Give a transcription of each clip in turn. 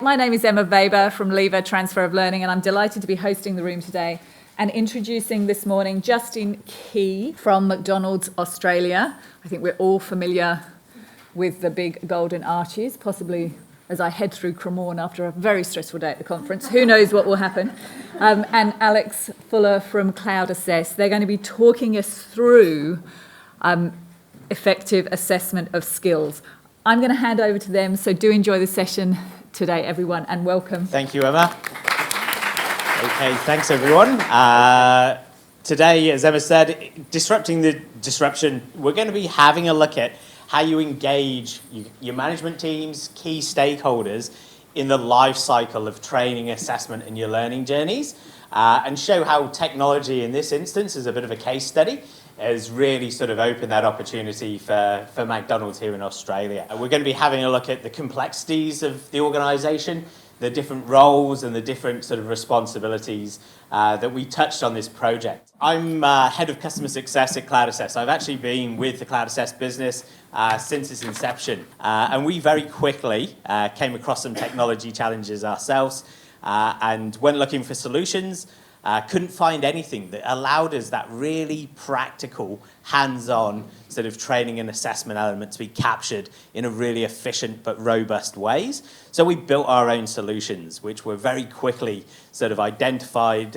My name is Emma Weber from Lever Transfer of Learning, and I'm delighted to be hosting the room today and introducing this morning Justin Key from McDonald's Australia. I think we're all familiar with the big golden arches, possibly as I head through Cremorne after a very stressful day at the conference. Who knows what will happen? And Alex Fuller from Cloud Assess. They're going to be talking us through effective assessment of skills. I'm going to hand over to them, so do enjoy the session today, everyone, and welcome. Thank you, Emma. Okay, thanks, everyone. Today, as Emma said, disrupting the disruption, we're going to be having a look at how you engage your management teams, key stakeholders in the life cycle of training, assessment, and your learning journeys, and show how technology, in this instance, is a bit of a case study, has really sort of opened that opportunity for McDonald's here in Australia. We're going to be having a look at the complexities of the organisation, the different roles and the different sort of responsibilities that we touched on this project. I'm Head of Customer Success at Cloud Assess. I've actually been with the Cloud Assess business since its inception. And we very quickly came across some technology challenges ourselves. And when looking for solutions, couldn't find anything that allowed us that really practical, hands-on sort of training and assessment element to be captured in a really efficient but robust ways. So we built our own solutions, which were very quickly sort of identified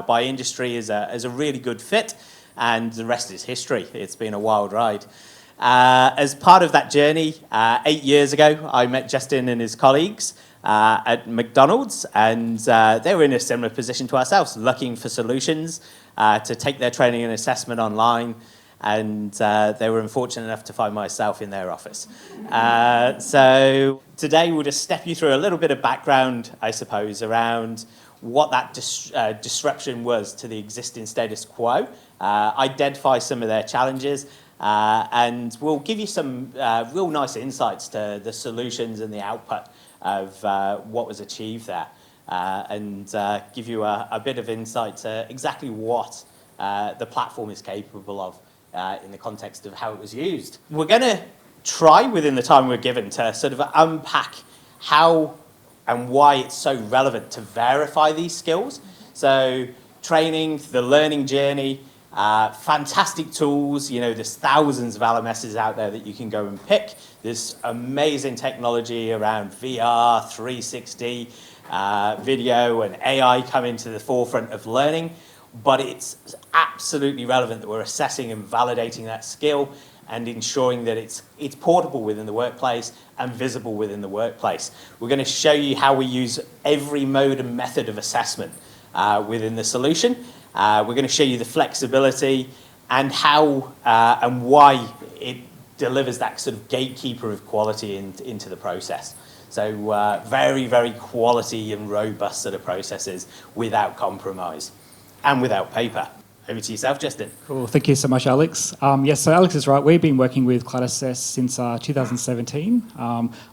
by industry as a really good fit, and the rest is history. It's been a wild ride. As part of that journey, 8 years ago, I met Justin and his colleagues at McDonald's, and they were in a similar position to ourselves, looking for solutions to take their training and assessment online, and they were unfortunate enough to find myself in their office. So today we'll just step you through a little bit of background, I suppose, around what that disruption was to the existing status quo, identify some of their challenges, and we'll give you some real nice insights to the solutions and the output of what was achieved there, and give you a bit of insight to exactly what the platform is capable of in the context of how it was used. We're going to try, within the time we're given, to sort of unpack how and why it's so relevant to verify these skills. So training, the learning journey, fantastic tools. You know, there's thousands of LMSs out there that you can go and pick. There's amazing technology around VR, 360, video and AI coming to the forefront of learning, but it's absolutely relevant that we're assessing and validating that skill and ensuring that it's portable within the workplace and visible within the workplace. We're going to show you how we use every mode and method of assessment within the solution. We're going to show you the flexibility and how and why it delivers that sort of gatekeeper of quality into the process. So very, very quality and robust sort of processes without compromise and without paper. Over to yourself, Justin. Cool. Thank you so much, Alex. Yes, so Alex is right. We've been working with Cloud Assess since 2017.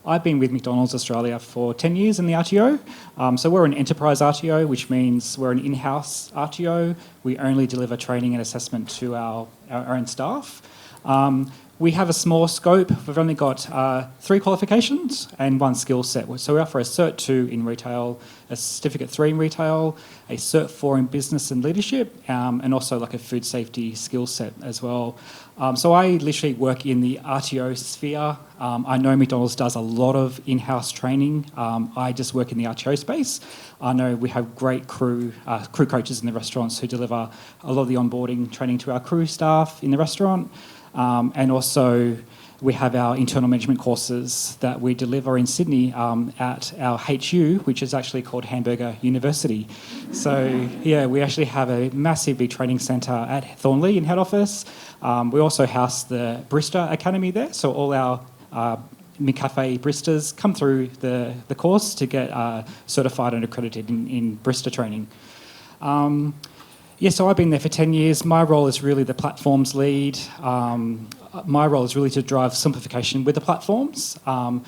I've been with McDonald's Australia for 10 years in the RTO. So we're an enterprise RTO, which means we're an in-house RTO. We only deliver training and assessment to our own staff. We have a small scope. We've only got 3 qualifications and 1 skill set. So we offer a Cert 2 in retail, a Certificate 3 in retail, a Cert 4 in business and leadership, and also like a food safety skill set as well. So I literally work in the RTO sphere. I know McDonald's does a lot of in-house training. I just work in the RTO space. I know we have great crew coaches in the restaurants who deliver a lot of the onboarding training to our crew staff in the restaurant. And also we have our internal management courses that we deliver in Sydney at our HU, which is actually called Hamburger University. So yeah, we actually have a massive big training centre at Thornley in head office. We also house the Barista Academy there, so all our McCafe baristas come through the course to get certified and accredited in barista training. Yeah, so I've been there for 10 years. My role is really the platforms lead. My role is really to drive simplification with the platforms. In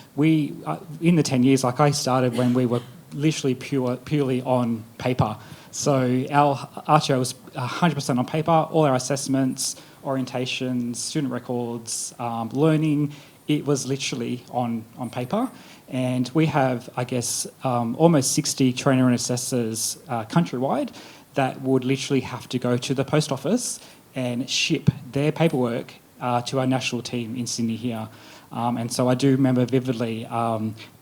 the 10 years, like I started when we were literally purely on paper. So our RTO was 100% on paper. All our assessments, orientations, student records, learning, it was literally on paper. And we have, I guess, almost 60 trainer and assessors countrywide that would literally have to go to the post office and ship their paperwork to our national team in Sydney here. And so I do remember vividly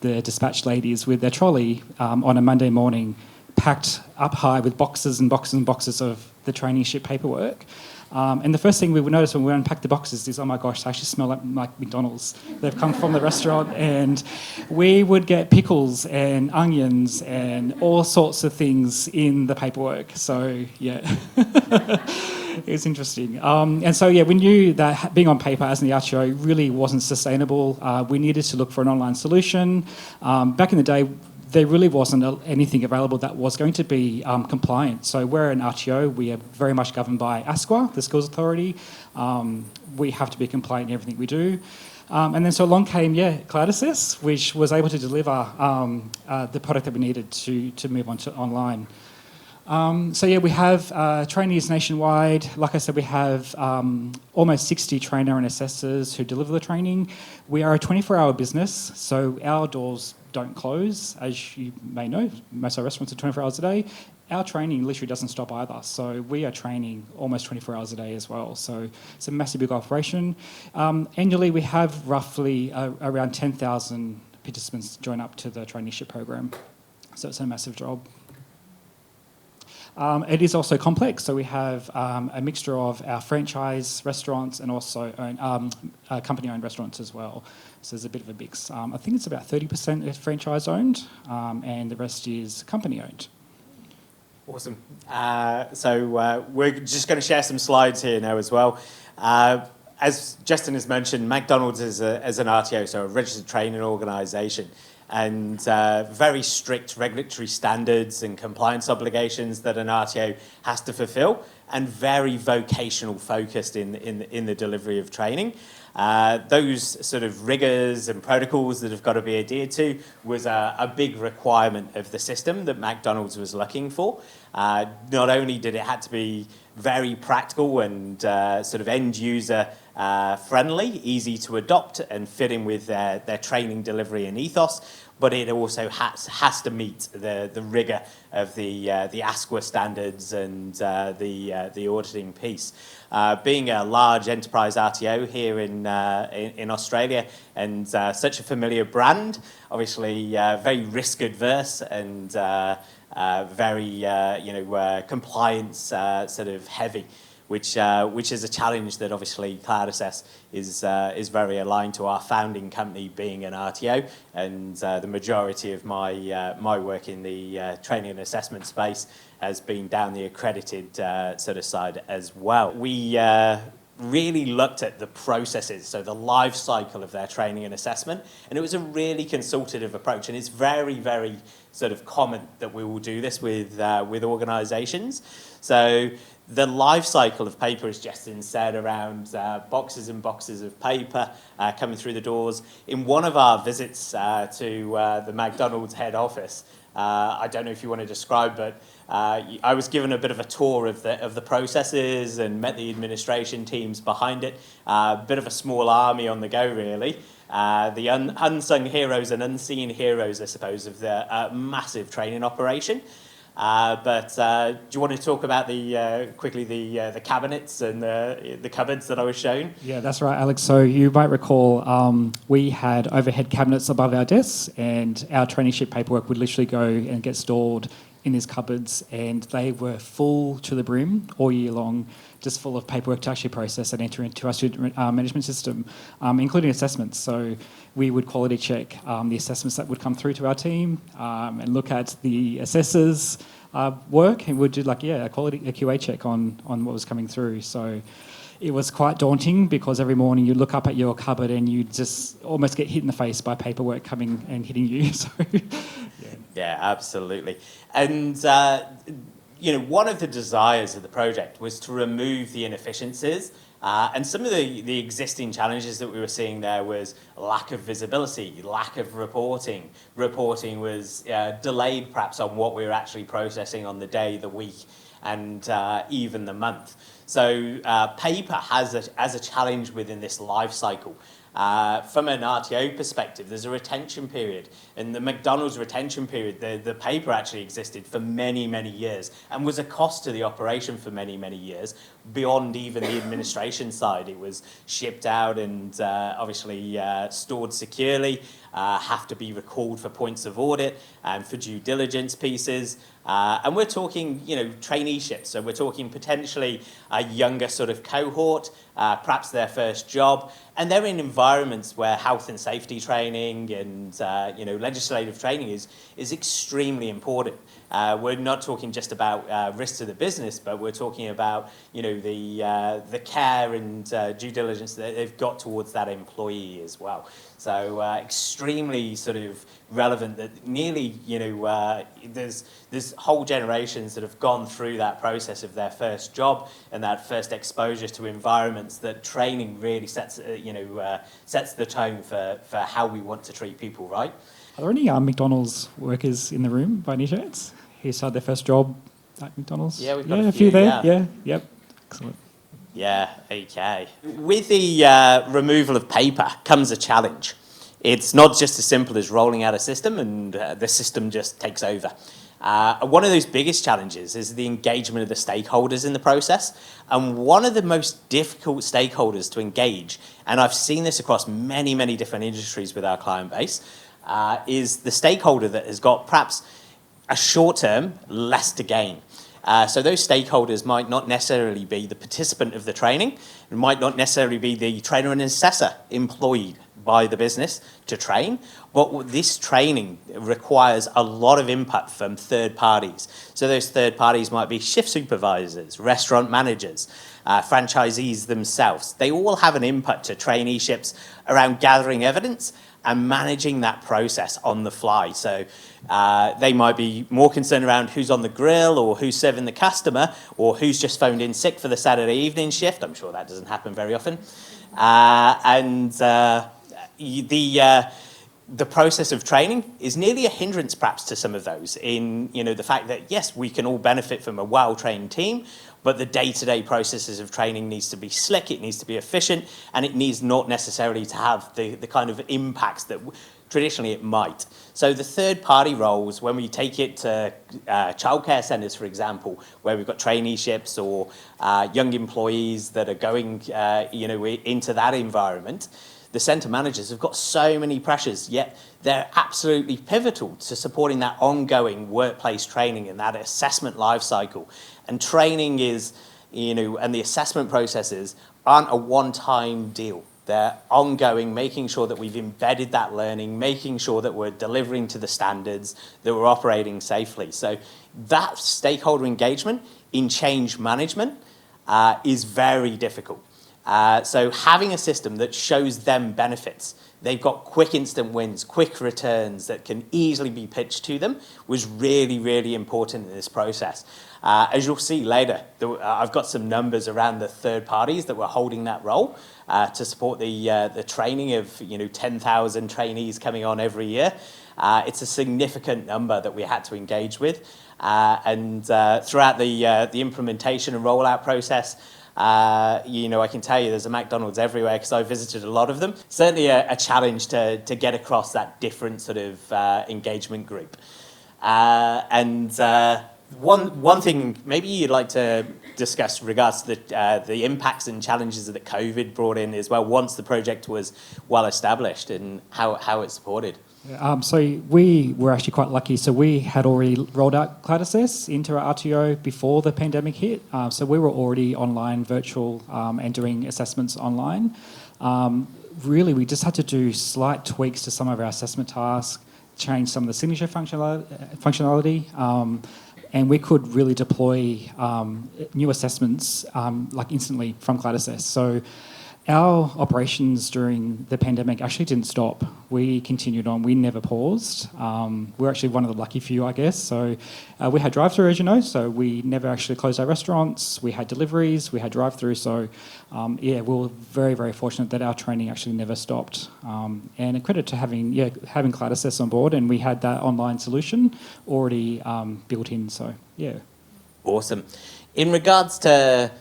the dispatch ladies with their trolley on a Monday morning packed up high with boxes and boxes and boxes of the traineeship paperwork. And the first thing we would notice when we unpack the boxes is, oh my gosh, they actually smell like McDonald's. They've come from the restaurant, and we would get pickles and onions and all sorts of things in the paperwork. So, yeah. It was interesting. And so, yeah, we knew that being on paper as an RTO really wasn't sustainable. We needed to look for an online solution. Back in the day, there really wasn't anything available that was going to be compliant. So we're an RTO. We are very much governed by ASQA, the Skills Authority. We have to be compliant in everything we do. And then so along came, Cloud Assess, which was able to deliver the product that we needed to move on to online. We have trainees nationwide. Like I said, we have almost 60 trainer and assessors who deliver the training. We are a 24-hour business, so our doors don't close. As you may know, most of our restaurants are 24 hours a day. Our training literally doesn't stop either. So we are training almost 24 hours a day as well. So it's a massive big operation. Annually, we have roughly around 10,000 participants join up to the traineeship program. So it's a massive job. It is also complex, so we have a mixture of our franchise restaurants and also company-owned restaurants as well. So there's a bit of a mix. I think it's about 30% is franchise-owned, and the rest is company-owned. Awesome. We're just going to share some slides here now as well. As Justin has mentioned, McDonald's is an RTO, so a registered training organisation, and very strict regulatory standards and compliance obligations that an RTO has to fulfil, and very vocational focused in the delivery of training. Those sort of rigours and protocols that have got to be adhered to was a big requirement of the system that McDonald's was looking for. Not only did it have to be very practical and sort of end user friendly, easy to adopt and fit in with their training delivery and ethos, but it also has to meet the rigour of the ASQA standards and the auditing piece. Being a large enterprise RTO here in Australia and such a familiar brand, obviously very risk adverse and very compliance sort of heavy, which is a challenge that obviously Cloud Assess is very aligned to our founding company being an RTO, and the majority of my work in the training and assessment space has been down the accredited sort of side as well. We really looked at the processes, so the life cycle of their training and assessment, and it was a really consultative approach, and it's very, very sort of common that we will do this with organisations. So the life cycle of paper, as Justin said, around boxes and boxes of paper coming through the doors. In one of our visits to the McDonald's head office, I don't know if you want to describe, but I was given a bit of a tour of the processes and met the administration teams behind it. A bit of a small army on the go, really. The unsung heroes and unseen heroes, I suppose, of the massive training operation. But do you want to talk about quickly the cabinets and the cupboards that I was shown? Yeah, that's right, Alex. So you might recall we had overhead cabinets above our desks, and our traineeship paperwork would literally go and get stored in these cupboards, and they were full to the brim all year long, just full of paperwork to actually process and enter into our student management system, including assessments. So we would quality check the assessments that would come through to our team and look at the assessors' work, and we'd do a QA check on what was coming through. So it was quite daunting because every morning you look up at your cupboard and you just almost get hit in the face by paperwork coming and hitting you. So, yeah, absolutely. And one of the desires of the project was to remove the inefficiencies. And some of the existing challenges that we were seeing there was lack of visibility, lack of reporting. Reporting was delayed perhaps on what we were actually processing on the day, the week, and even the month. So paper has a challenge within this life cycle. From an RTO perspective, there's a retention period, and the McDonald's retention period, the paper actually existed for many, many years and was a cost to the operation for many, many years, beyond even the administration side. It was shipped out and obviously stored securely, have to be recalled for points of audit and for due diligence pieces. And we're talking, traineeships. So we're talking potentially a younger sort of cohort, perhaps their first job. And they're in environments where health and safety training and, legislative training is extremely important. We're not talking just about risk to the business, but we're talking about, the care and due diligence that they've got towards that employee as well. So extremely sort of relevant that nearly, there's whole generations that have gone through that process of their first job and that first exposure to environments that training really sets the tone for how we want to treat people, right? Are there any McDonald's workers in the room by any chance? Who started their first job at McDonald's? Yeah, we've got a few there. yeah. Yep. Excellent. Yeah, okay. With the removal of paper comes a challenge. It's not just as simple as rolling out a system and the system just takes over. One of those biggest challenges is the engagement of the stakeholders in the process. And one of the most difficult stakeholders to engage, and I've seen this across many, many different industries with our client base, is the stakeholder that has got perhaps a short term, less to gain. So those stakeholders might not necessarily be the participant of the training, it might not necessarily be the trainer and assessor employed by the business to train, but this training requires a lot of input from third parties. So those third parties might be shift supervisors, restaurant managers, franchisees themselves. They all have an input to traineeships around gathering evidence and managing that process on the fly. So they might be more concerned around who's on the grill or who's serving the customer or who's just phoned in sick for the Saturday evening shift. I'm sure that doesn't happen very often. The process of training is nearly a hindrance perhaps to some of those in, the fact that, yes, we can all benefit from a well-trained team, but the day-to-day processes of training needs to be slick, it needs to be efficient, and it needs not necessarily to have the kind of impacts that traditionally it might. So the third-party roles, when we take it to childcare centres, for example, where we've got traineeships or young employees that are going, into that environment, the centre managers have got so many pressures, yet they're absolutely pivotal to supporting that ongoing workplace training and that assessment life cycle. And training is, and the assessment processes aren't a one-time deal. They're ongoing, making sure that we've embedded that learning, making sure that we're delivering to the standards, that we're operating safely. So that stakeholder engagement in change management is very difficult. So having a system that shows them benefits, they've got quick instant wins, quick returns that can easily be pitched to them was really, really important in this process. As you'll see later, I've got some numbers around the third parties that were holding that role to support the training of 10,000 trainees coming on every year. It's a significant number that we had to engage with. And throughout the implementation and rollout process, I can tell you there's a McDonald's everywhere because I visited a lot of them. Certainly a challenge to get across that different sort of engagement group. One thing maybe you'd like to discuss regards to the impacts and challenges that COVID brought in as well once the project was well established and how it's supported. So we were actually quite lucky. So we had already rolled out Cloud Assess into our RTO before the pandemic hit. So we were already online, virtual, and doing assessments online. Really, we just had to do slight tweaks to some of our assessment tasks, change some of the signature functionality, and we could really deploy new assessments instantly from Cloud Assess. So our operations during the pandemic actually didn't stop. We continued on. We never paused. We're actually one of the lucky few, I guess. So we had drive-through, as you know, so we never actually closed our restaurants. We had deliveries. We had drive-through. So, we were very, very fortunate that our training actually never stopped. And a credit to having Cloud Assess on board, and we had that online solution already built in. So, yeah. Awesome. In regards to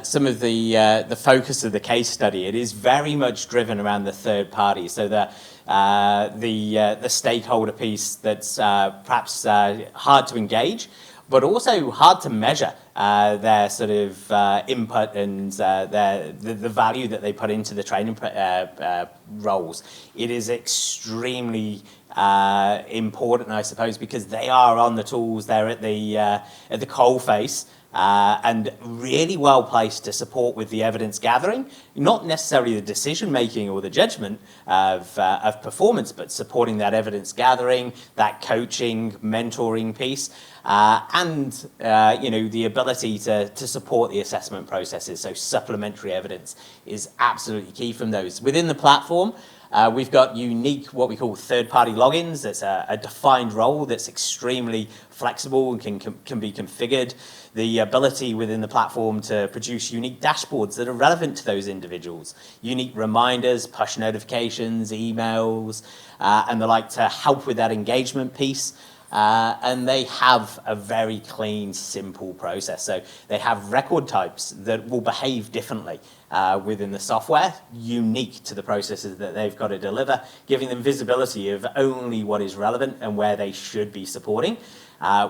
some of the focus of the case study, it is very much driven around the third party. So the stakeholder piece that's perhaps hard to engage, but also hard to measure their sort of input and the value that they put into the training roles. It is extremely important, I suppose, because they are on the tools, they're at the coalface, and really well placed to support with the evidence gathering, not necessarily the decision making or the judgment of performance, but supporting that evidence gathering, that coaching, mentoring piece, and the ability to support the assessment processes. So supplementary evidence is absolutely key from those. Within the platform, we've got unique, what we call third-party logins. That's a defined role that's extremely flexible and can be configured. The ability within the platform to produce unique dashboards that are relevant to those individuals, unique reminders, push notifications, emails, and the like to help with that engagement piece. And they have a very clean, simple process. So they have record types that will behave differently within the software, unique to the processes that they've got to deliver, giving them visibility of only what is relevant and where they should be supporting,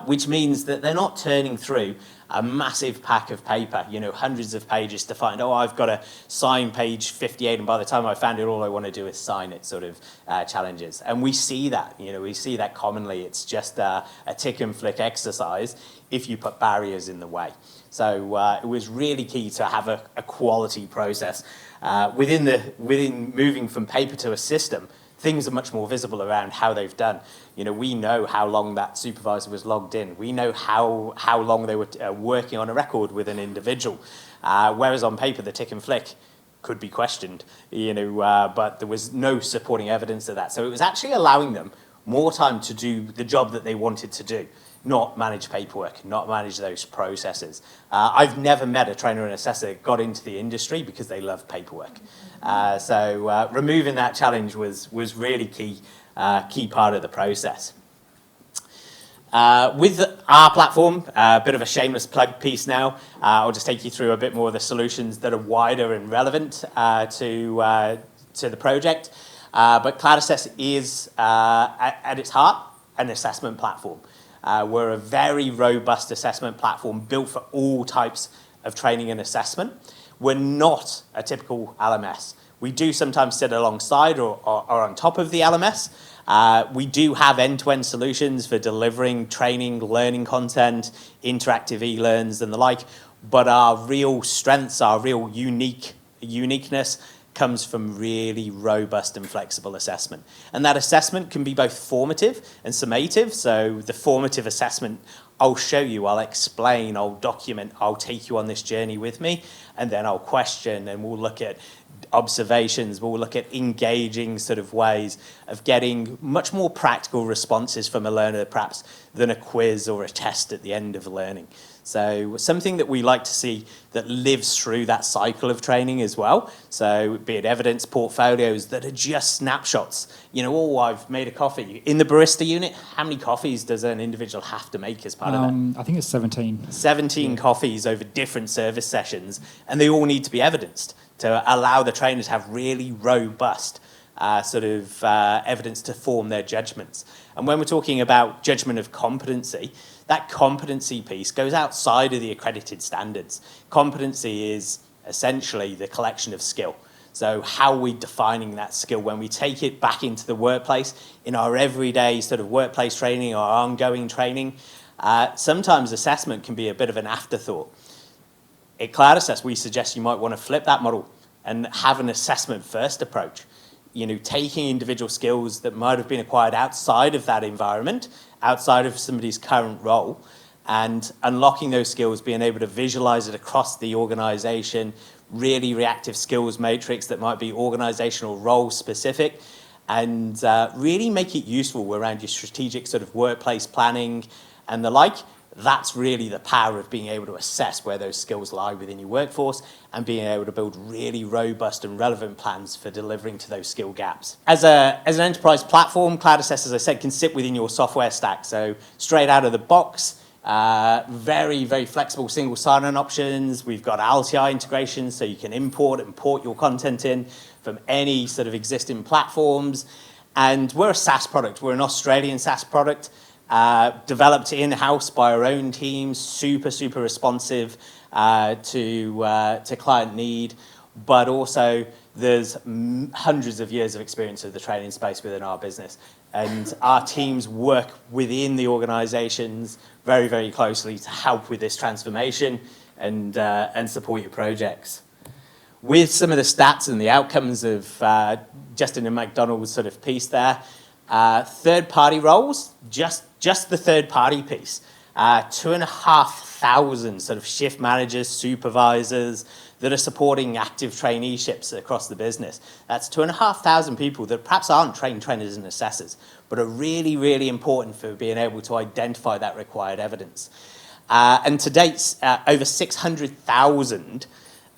which means that they're not turning through a massive pack of paper, hundreds of pages to find, I've got to sign page 58, and by the time I found it, all I want to do is sign it sort of challenges. And we see that, we see that commonly. It's just a tick and flick exercise if you put barriers in the way. So it was really key to have a quality process. Within moving from paper to a system, things are much more visible around how they've done. We know how long that supervisor was logged in. We know how long they were working on a record with an individual. Whereas on paper, the tick and flick could be questioned, but there was no supporting evidence of that. So it was actually allowing them more time to do the job that they wanted to do, not manage paperwork, not manage those processes. I've never met a trainer and assessor that got into the industry because they love paperwork. So removing that challenge was really key part of the process. With our platform, a bit of a shameless plug piece now. I'll just take you through a bit more of the solutions that are wider and relevant to the project. But Cloud Assess is, at its heart, an assessment platform. We're a very robust assessment platform built for all types of training and assessment. We're not a typical LMS. We do sometimes sit alongside or on top of the LMS. We do have end-to-end solutions for delivering training, learning content, interactive e-learns and the like, but our real strengths, our real uniqueness comes from really robust and flexible assessment. And that assessment can be both formative and summative. So the formative assessment, I'll show you, I'll explain, I'll document, I'll take you on this journey with me, and then I'll question, and we'll look at observations, we'll look at engaging sort of ways of getting much more practical responses from a learner perhaps than a quiz or a test at the end of learning. So something that we like to see that lives through that cycle of training as well. So be it evidence portfolios that are just snapshots. I've made a coffee. In the barista unit, how many coffees does an individual have to make as part of that? I think it's 17. 17 coffees over different service sessions, and they all need to be evidenced to allow the trainer to have really robust evidence to form their judgments. And when we're talking about judgment of competency, that competency piece goes outside of the accredited standards. Competency is essentially the collection of skill. So how are we defining that skill when we take it back into the workplace, in our everyday sort of workplace training or ongoing training? Sometimes assessment can be a bit of an afterthought. At Cloud Assess, we suggest you might want to flip that model and have an assessment-first approach. Taking individual skills that might have been acquired outside of that environment, outside of somebody's current role, and unlocking those skills, being able to visualize it across the organization, really reactive skills matrix that might be organizational role specific, and really make it useful around your strategic sort of workplace planning and the like. That's really the power of being able to assess where those skills lie within your workforce and being able to build really robust and relevant plans for delivering to those skill gaps. As an enterprise platform, Cloud Assess, as I said, can sit within your software stack. So straight out of the box, Very, very flexible single sign-on options. We've got LTI integration, so you can import and port your content in from any sort of existing platforms. And we're a SaaS product. We're an Australian SaaS product, developed in-house by our own teams, super, super responsive to client need. But also, there's hundreds of years of experience of the training space within our business. And our teams work within the organizations very, very closely to help with this transformation and support your projects. With some of the stats and the outcomes of Justin and McDonald's sort of piece there, third-party roles, just the third-party piece, 2,500 sort of shift managers, supervisors that are supporting active traineeships across the business. That's 2,500 people that perhaps aren't trained trainers and assessors, but are really, really important for being able to identify that required evidence. And to date, over 600,000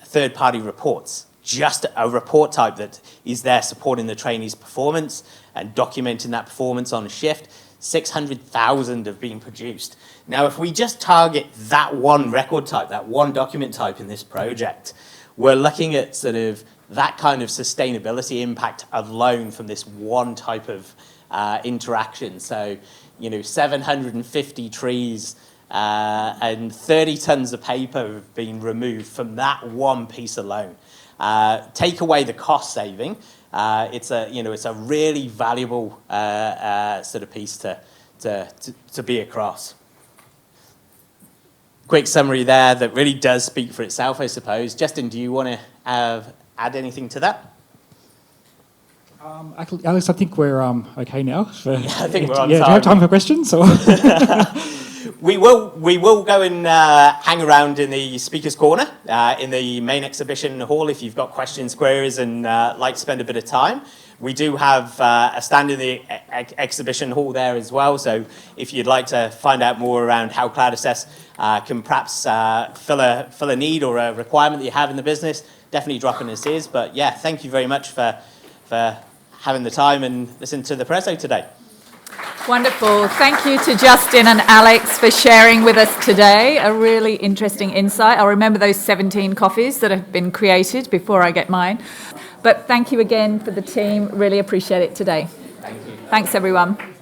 third-party reports, just a report type that is there supporting the trainee's performance and documenting that performance on shift. 600,000 have been produced. Now, if we just target that one record type, that one document type in this project, we're looking at sort of that kind of sustainability impact alone from this one type of interaction. So, 750 trees and 30 tons of paper have been removed from that one piece alone. Take away the cost saving. It's a really valuable sort of piece to be across. Quick summary there that really does speak for itself, I suppose. Justin, do you want to add anything to that? Actually, Alex, I think we're okay now. I think we're on time. Do you have time for questions? Or? We will go and hang around in the speakers' corner in the main exhibition hall if you've got questions, queries, and like to spend a bit of time. We do have a stand in the exhibition hall there as well. So if you'd like to find out more around how Cloud Assess can perhaps fill a need or a requirement that you have in the business, definitely drop in us ears. But yeah, thank you very much for having the time and listening to the preso today. Wonderful. Thank you to Justin and Alex for sharing with us today. A really interesting insight. I'll remember those 17 coffees that have been created before I get mine. But thank you again for the team. Really appreciate it today. Thank you. Thanks, everyone.